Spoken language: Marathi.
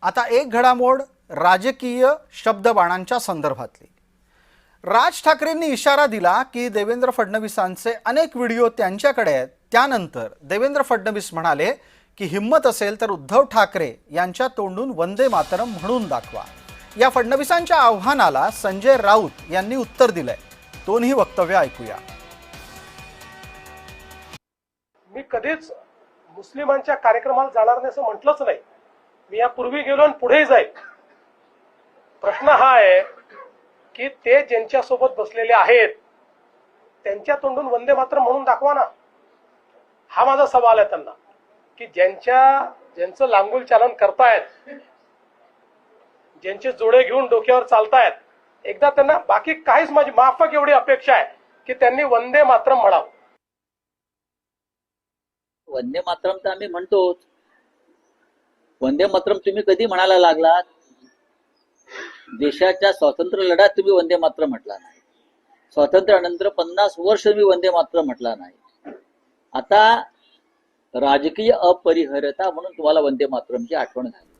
आता एक घडामोड राजकीय शब्दबाणांच्या संदर्भातली। राज ठाकरेंनी इशारा दिला की देवेंद्र फडणवीसांचे अनेक व्हिडिओ त्यांच्याकडे आहेत। त्यानंतर देवेंद्र फडणवीस म्हणाले की हिम्मत असेल तर उद्धव ठाकरे यांच्या तोंडून वंदे मातरम म्हणून दाखवा। या फडणवीसांच्या आव्हानाला संजय राऊत यांनी उत्तर दिलंय। दोन्ही वक्तव्य ऐकूया। मी कधीच मुस्लिमांच्या कार्यक्रमाला जाणार नाही असं म्हटलंच नाही। मी यापूर्वी गेलो आणि पुढेही जाईल। प्रश्न हा आहे की ते ज्यांच्यासोबत बसलेले आहेत त्यांच्या तोंडून वंदे मातरम म्हणून दाखवा ना। हा माझा सवाल आहे त्यांना की ज्यांचं लांगुल चालन करतायत, ज्यांचे जोडे घेऊन डोक्यावर चालतायत, एकदा त्यांना बाकी काहीच माझी माफक एवढी अपेक्षा आहे की त्यांनी वंदे मातरम म्हणावं। वंदे मातरम तर आम्ही म्हणतोच। वंदे मातरम तुम्ही कधी म्हणायला लागलात? देशाच्या स्वातंत्र्य लढ्यात तुम्ही वंदे मातरम म्हटला नाही। स्वातंत्र्यानंतर 50 वर्ष तुम्ही वंदे मातरम म्हटला नाही। आता राजकीय अपरिहार्यता म्हणून तुम्हाला वंदे मातरमची आठवण झाली।